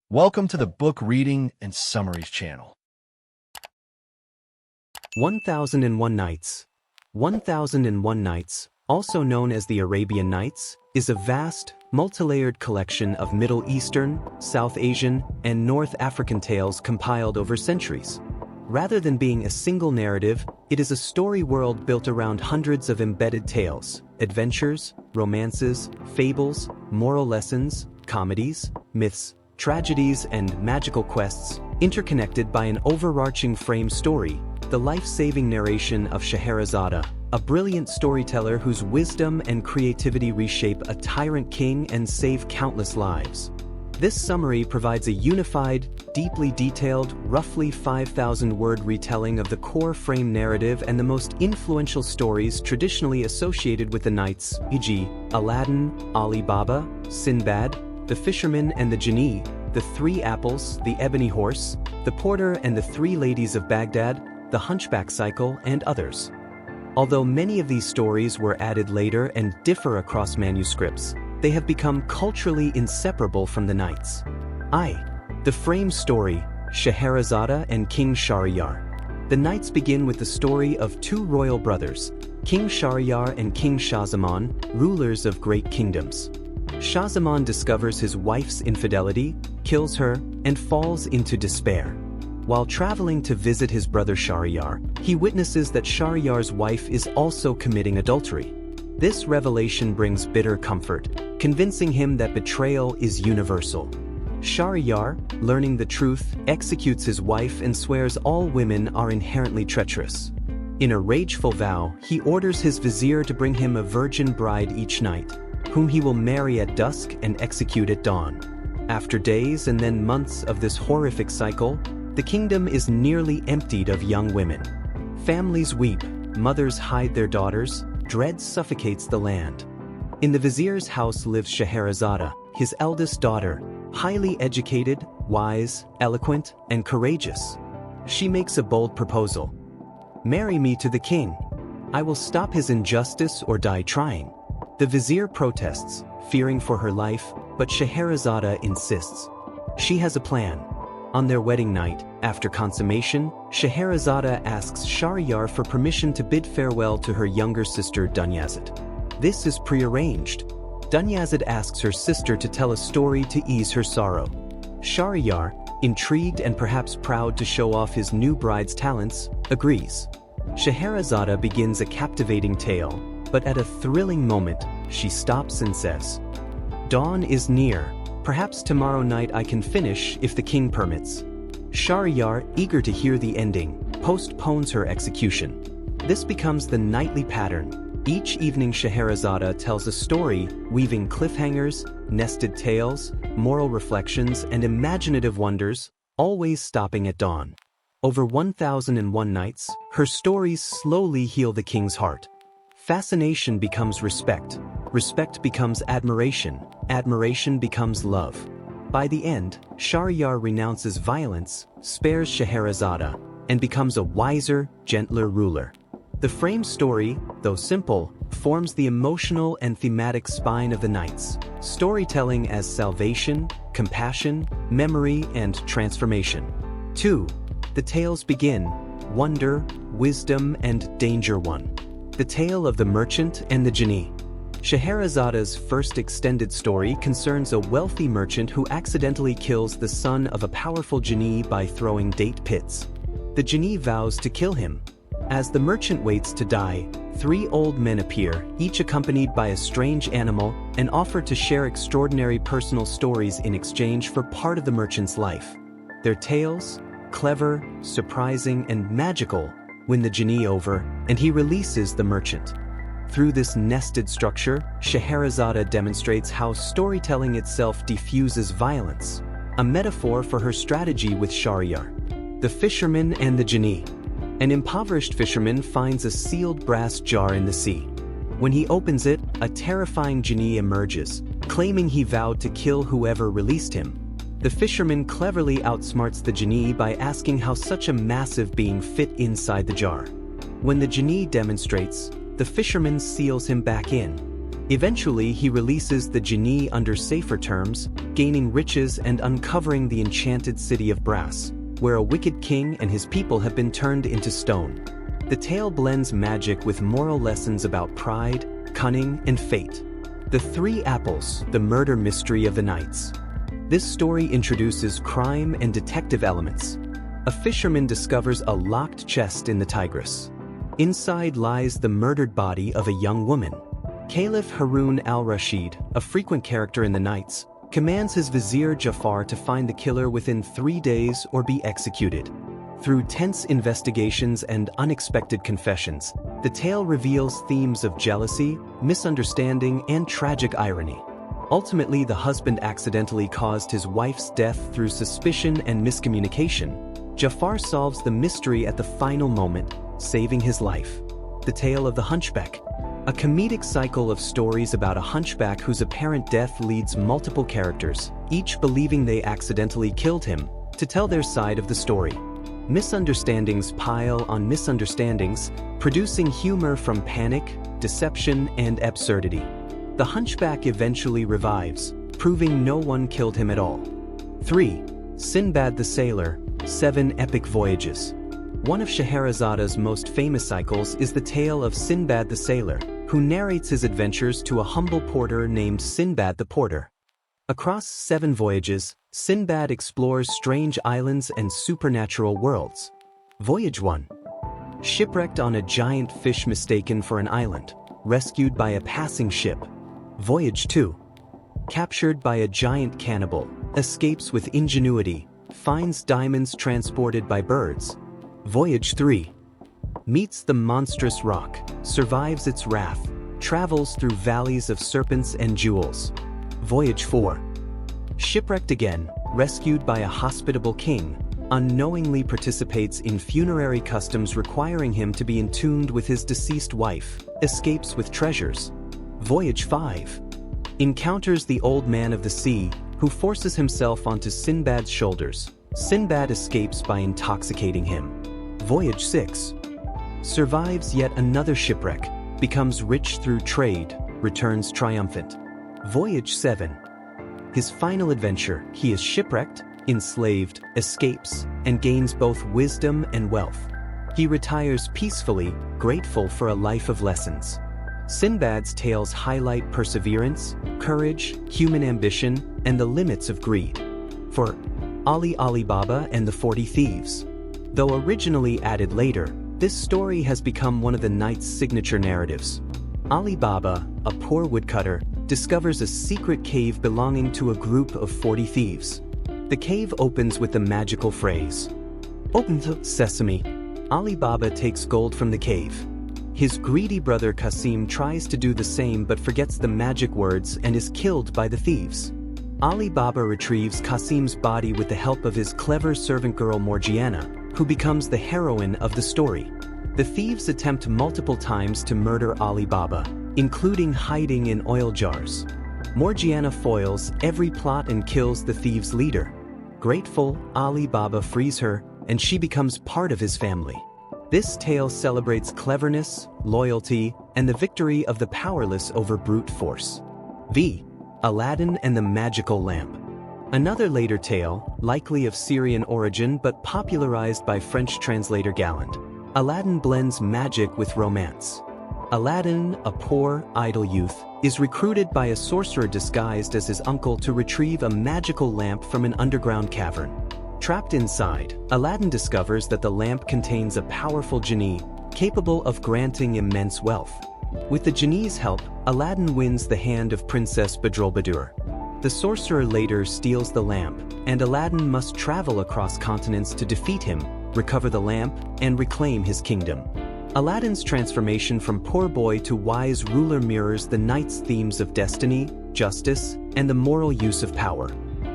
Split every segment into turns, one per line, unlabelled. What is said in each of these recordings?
Welcome to the Book Reading and Summaries channel.
1001 Nights. 1001 Nights, also known as the Arabian Nights, is a vast, multilayered collection of Middle Eastern, South Asian, and North African tales compiled over centuries. Rather than being a single narrative, it is a story world built around hundreds of embedded tales, adventures, romances, fables, moral lessons, comedies, myths, tragedies, and magical quests, interconnected by an overarching frame story, the life-saving narration of Scheherazade, a brilliant storyteller whose wisdom and creativity reshape a tyrant king and save countless lives. This summary provides a unified, deeply detailed, roughly 5,000-word retelling of the core frame narrative and the most influential stories traditionally associated with the Nights, e.g., Aladdin, Ali Baba, Sinbad, the Fisherman and the Genie, the Three Apples, the Ebony Horse, the Porter and the Three Ladies of Baghdad, the Hunchback Cycle, and others. Although many of these stories were added later and differ across manuscripts, they have become culturally inseparable from the Nights. The frame story, Scheherazade and King Shahryar. The Nights begin with the story of two royal brothers, King Shahryar and King Shahzaman, rulers of great kingdoms. Shahzaman discovers his wife's infidelity, kills her, and falls into despair. While traveling to visit his brother Shahryar, he witnesses that Shahriyar's wife is also committing adultery. This revelation brings bitter comfort, convincing him that betrayal is universal. Shahryar, learning the truth, executes his wife and swears all women are inherently treacherous. In a rageful vow, he orders his vizier to bring him a virgin bride each night, whom he will marry at dusk and execute at dawn. After days and then months of this horrific cycle, the kingdom is nearly emptied of young women. Families weep, mothers hide their daughters, dread suffocates the land. In the vizier's house lives Scheherazade, his eldest daughter, highly educated, wise, eloquent, and courageous. She makes a bold proposal. "Marry me to the king. I will stop his injustice or die trying." The vizier protests, fearing for her life, but Scheherazade insists. She has a plan. On their wedding night, after consummation, Scheherazade asks Shahryar for permission to bid farewell to her younger sister Dunyazad. This is prearranged. Dunyazad asks her sister to tell a story to ease her sorrow. Shahryar, intrigued and perhaps proud to show off his new bride's talents, agrees. Scheherazade begins a captivating tale, but at a thrilling moment, she stops and says, "Dawn is near. Perhaps tomorrow night I can finish if the king permits." Shahryar, eager to hear the ending, postpones her execution. This becomes the nightly pattern. Each evening Scheherazade tells a story, weaving cliffhangers, nested tales, moral reflections, and imaginative wonders, always stopping at dawn. Over 1001 nights, her stories slowly heal the king's heart. Fascination becomes respect. Respect becomes admiration. Admiration becomes love. By the end, Shahryar renounces violence, spares Scheherazade, and becomes a wiser, gentler ruler. The frame story, though simple, forms the emotional and thematic spine of the Nights, storytelling as salvation, compassion, memory, and transformation. 2. The tales begin: Wonder, Wisdom, and Danger 1. The Tale of the Merchant and the Genie. Scheherazade's first extended story concerns a wealthy merchant who accidentally kills the son of a powerful genie by throwing date pits. The genie vows to kill him. As the merchant waits to die, three old men appear, each accompanied by a strange animal, and offer to share extraordinary personal stories in exchange for part of the merchant's life. Their tales, clever, surprising, and magical, win the genie over, and he releases the merchant. Through this nested structure, Scheherazade demonstrates how storytelling itself diffuses violence, a metaphor for her strategy with Shahryar. The Fisherman and the Genie. An impoverished fisherman finds a sealed brass jar in the sea. When he opens it, a terrifying genie emerges, claiming he vowed to kill whoever released him. The fisherman cleverly outsmarts the genie by asking how such a massive being fit inside the jar. When the genie demonstrates, the fisherman seals him back in. Eventually, he releases the genie under safer terms, gaining riches and uncovering the enchanted city of brass, where a wicked king and his people have been turned into stone. The tale blends magic with moral lessons about pride, cunning, and fate. The Three Apples, the murder mystery of the Nights. This story introduces crime and detective elements. A fisherman discovers a locked chest in the Tigris. Inside lies the murdered body of a young woman. Caliph Harun al-Rashid, a frequent character in the Nights, commands his vizier Jafar to find the killer within 3 days or be executed. Through tense investigations and unexpected confessions, the tale reveals themes of jealousy, misunderstanding, and tragic irony. Ultimately, the husband accidentally caused his wife's death through suspicion and miscommunication. Jafar solves the mystery at the final moment, saving his life. The Tale of the Hunchback. A comedic cycle of stories about a hunchback whose apparent death leads multiple characters, each believing they accidentally killed him, to tell their side of the story. Misunderstandings pile on misunderstandings, producing humor from panic, deception, and absurdity. The hunchback eventually revives, proving no one killed him at all. 3. Sinbad the Sailor, 7 Epic Voyages. One of Scheherazade's most famous cycles is the tale of Sinbad the Sailor, who narrates his adventures to a humble porter named Sinbad the Porter. Across 7 voyages, Sinbad explores strange islands and supernatural worlds. Voyage 1. Shipwrecked on a giant fish mistaken for an island, rescued by a passing ship. Voyage 2. Captured by a giant cannibal, escapes with ingenuity, finds diamonds transported by birds. Voyage 3. Meets the monstrous rock, survives its wrath, travels through valleys of serpents and jewels. Voyage 4. Shipwrecked again, rescued by a hospitable king, unknowingly participates in funerary customs requiring him to be entombed with his deceased wife, escapes with treasures. Voyage 5. Encounters the Old Man of the Sea, who forces himself onto Sinbad's shoulders. Sinbad escapes by intoxicating him. Voyage 6. Survives yet another shipwreck, becomes rich through trade, returns triumphant. Voyage 7. His final adventure, he is shipwrecked, enslaved, escapes, and gains both wisdom and wealth. He retires peacefully, grateful for a life of lessons. Sinbad's tales highlight perseverance, courage, human ambition, and the limits of greed. For Ali Baba and the 40 Thieves. Though originally added later, this story has become one of the Nights' signature narratives. Ali Baba, a poor woodcutter, discovers a secret cave belonging to a group of 40 thieves. The cave opens with the magical phrase, "Open the sesame." Ali Baba takes gold from the cave. His greedy brother Qasim tries to do the same but forgets the magic words and is killed by the thieves. Ali Baba retrieves Qasim's body with the help of his clever servant girl Morgiana, who becomes the heroine of the story. The thieves attempt multiple times to murder Ali Baba, including hiding in oil jars. Morgiana foils every plot and kills the thieves' leader. Grateful, Ali Baba frees her, and she becomes part of his family. This tale celebrates cleverness, loyalty, and the victory of the powerless over brute force. V. Aladdin and the Magical Lamp. Another later tale, likely of Syrian origin but popularized by French translator Galland. Aladdin blends magic with romance. Aladdin, a poor, idle youth, is recruited by a sorcerer disguised as his uncle to retrieve a magical lamp from an underground cavern. Trapped inside, Aladdin discovers that the lamp contains a powerful genie, capable of granting immense wealth. With the genie's help, Aladdin wins the hand of Princess Badroulbadour. The sorcerer later steals the lamp, and Aladdin must travel across continents to defeat him, recover the lamp, and reclaim his kingdom. Aladdin's transformation from poor boy to wise ruler mirrors the Nights' themes of destiny, justice, and the moral use of power.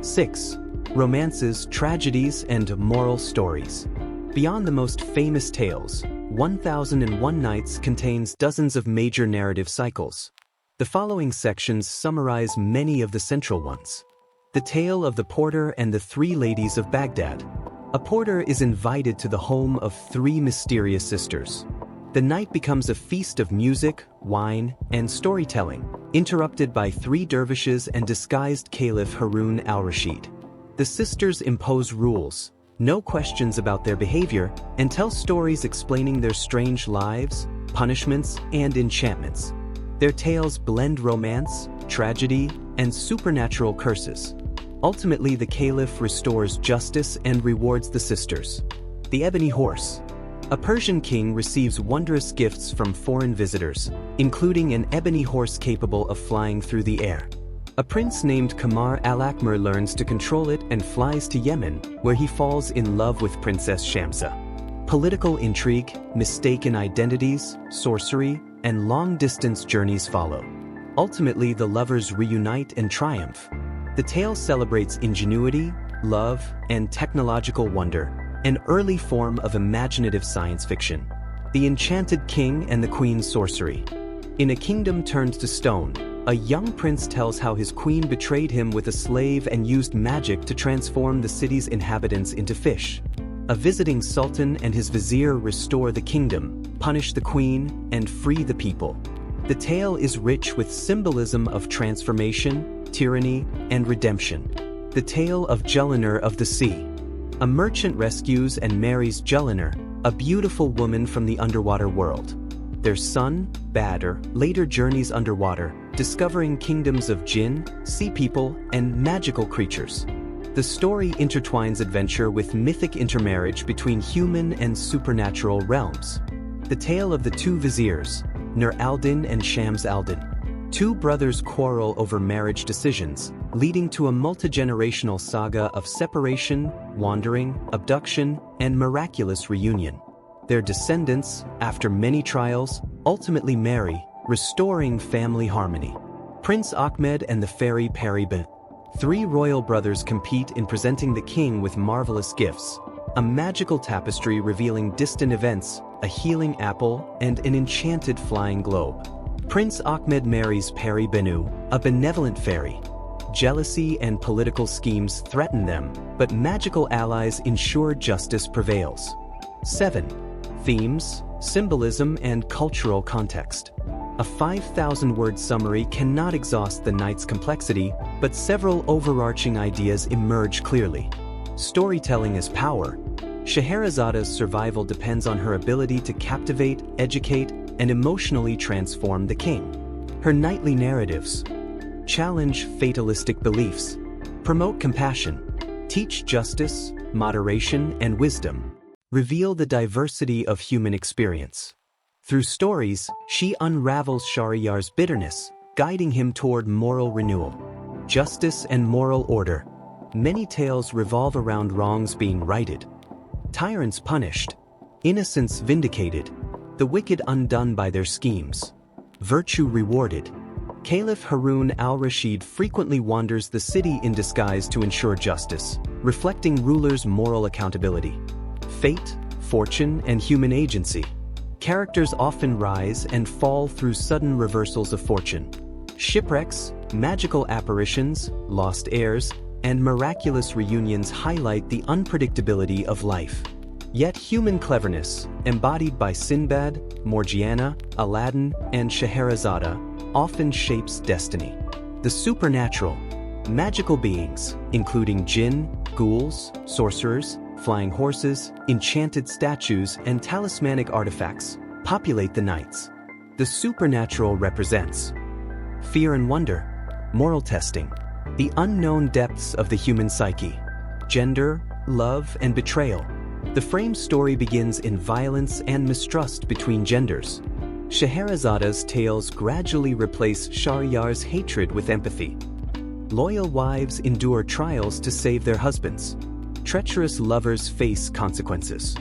6. Romances, tragedies, and moral stories. Beyond the most famous tales, 1001 Nights contains dozens of major narrative cycles. The following sections summarize many of the central ones. The Tale of the Porter and the 3 Ladies of Baghdad. A porter is invited to the home of 3 mysterious sisters. The night becomes a feast of music, wine, and storytelling, interrupted by three dervishes and disguised Caliph Harun al-Rashid. The sisters impose rules, no questions about their behavior, and tell stories explaining their strange lives, punishments, and enchantments. Their tales blend romance, tragedy, and supernatural curses. Ultimately, the Caliph restores justice and rewards the sisters. The Ebony Horse. A Persian king receives wondrous gifts from foreign visitors, including an ebony horse capable of flying through the air. A prince named Kamar al-Akmar learns to control it and flies to Yemen, where he falls in love with Princess Shamsa. Political intrigue, mistaken identities, sorcery, and long-distance journeys follow. Ultimately, the lovers reunite and triumph. The tale celebrates ingenuity, love, and technological wonder, an early form of imaginative science fiction. The Enchanted King and the Queen's Sorcery. In A Kingdom Turned to Stone, a young prince tells how his queen betrayed him with a slave and used magic to transform the city's inhabitants into fish. A visiting sultan and his vizier restore the kingdom, punish the queen, and free the people. The tale is rich with symbolism of transformation, tyranny, and redemption. The Tale of Jelinar of the Sea. A merchant rescues and marries Jelinar, a beautiful woman from the underwater world. Their son, Badr, later journeys underwater, discovering kingdoms of jinn, sea people, and magical creatures. The story intertwines adventure with mythic intermarriage between human and supernatural realms. The Tale of the Two Viziers, Nur al-Din and Shams al-Din. Two brothers quarrel over marriage decisions, leading to a multi-generational saga of separation, wandering, abduction, and miraculous reunion. Their descendants, after many trials, ultimately marry, restoring family harmony. Prince Ahmed and the Fairy Peribe. Three royal brothers compete in presenting the king with marvelous gifts: a magical tapestry revealing distant events, a healing apple, and an enchanted flying globe. Prince Ahmed marries Peri Benu, a benevolent fairy. Jealousy and political schemes threaten them, but magical allies ensure justice prevails. 7. Themes, symbolism, and cultural context. A 5,000-word summary cannot exhaust the night's complexity, but several overarching ideas emerge clearly. Storytelling is power. Scheherazade's survival depends on her ability to captivate, educate, and emotionally transform the king. Her nightly narratives challenge fatalistic beliefs, promote compassion, teach justice, moderation, and wisdom, reveal the diversity of human experience. Through stories, she unravels Shahryar's bitterness, guiding him toward moral renewal, justice, and moral order. Many tales revolve around wrongs being righted, tyrants punished, innocents vindicated, the wicked undone by their schemes, virtue rewarded. Caliph Harun al-Rashid frequently wanders the city in disguise to ensure justice, reflecting rulers' moral accountability. Fate, fortune, and human agency. Characters often rise and fall through sudden reversals of fortune. Shipwrecks, magical apparitions, lost heirs, and miraculous reunions highlight the unpredictability of life. Yet human cleverness, embodied by Sinbad, Morgiana, Aladdin, and Scheherazade, often shapes destiny. The supernatural. Magical beings, including jinn, ghouls, sorcerers, flying horses, enchanted statues, and talismanic artifacts, populate the nights. The supernatural represents fear and wonder, moral testing, the unknown depths of the human psyche, gender, love, and betrayal. The framed story begins in violence and mistrust between genders. Scheherazade's tales gradually replace Shahryar's hatred with empathy. Loyal wives endure trials to save their husbands. Treacherous lovers face consequences.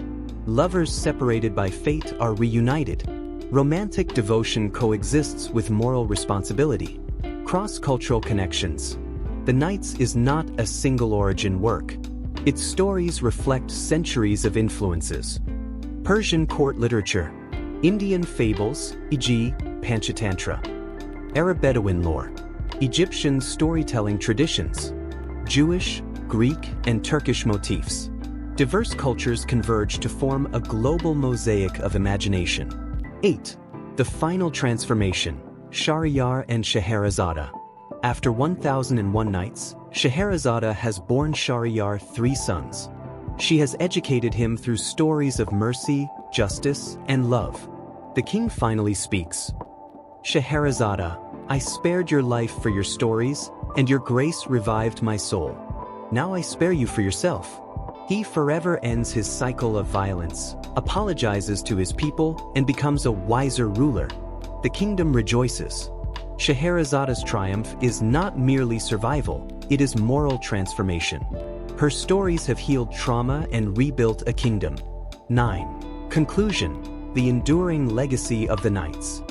Lovers separated by fate are reunited. Romantic devotion coexists with moral responsibility. Cross-cultural connections. The Nights is not a single-origin work. Its stories reflect centuries of influences. Persian court literature, Indian fables, e.g., Panchatantra, Arab Bedouin lore, Egyptian storytelling traditions, Jewish, Greek, and Turkish motifs. Diverse cultures converge to form a global mosaic of imagination. 8. The final transformation, Shahryar and Scheherazade. After 1001 Nights, Scheherazade has borne Shahryar 3 sons. She has educated him through stories of mercy, justice, and love. The king finally speaks. Scheherazade, I spared your life for your stories, and your grace revived my soul. Now I spare you for yourself. He forever ends his cycle of violence, apologizes to his people, and becomes a wiser ruler. The kingdom rejoices. Scheherazade's triumph is not merely survival, it is moral transformation. Her stories have healed trauma and rebuilt a kingdom. 9. Conclusion: the enduring legacy of the Nights.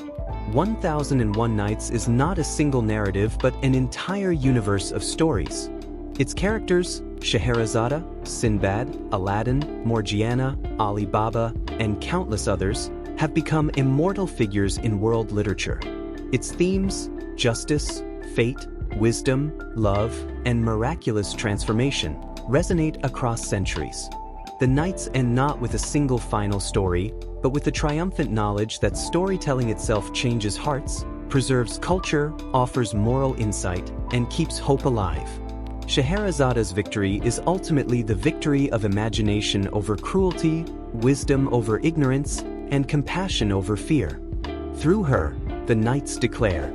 1001 Nights is not a single narrative but an entire universe of stories. Its characters, Scheherazade, Sinbad, Aladdin, Morgiana, Ali Baba, and countless others, have become immortal figures in world literature. Its themes, justice, fate, wisdom, love, and miraculous transformation, resonate across centuries. The Nights end not with a single final story, but with the triumphant knowledge that storytelling itself changes hearts, preserves culture, offers moral insight, and keeps hope alive. Scheherazade's victory is ultimately the victory of imagination over cruelty, wisdom over ignorance, and compassion over fear. Through her, the Nights declare,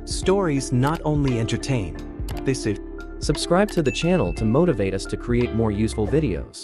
stories not only entertain, they
Subscribe to the channel to motivate us to create more useful videos.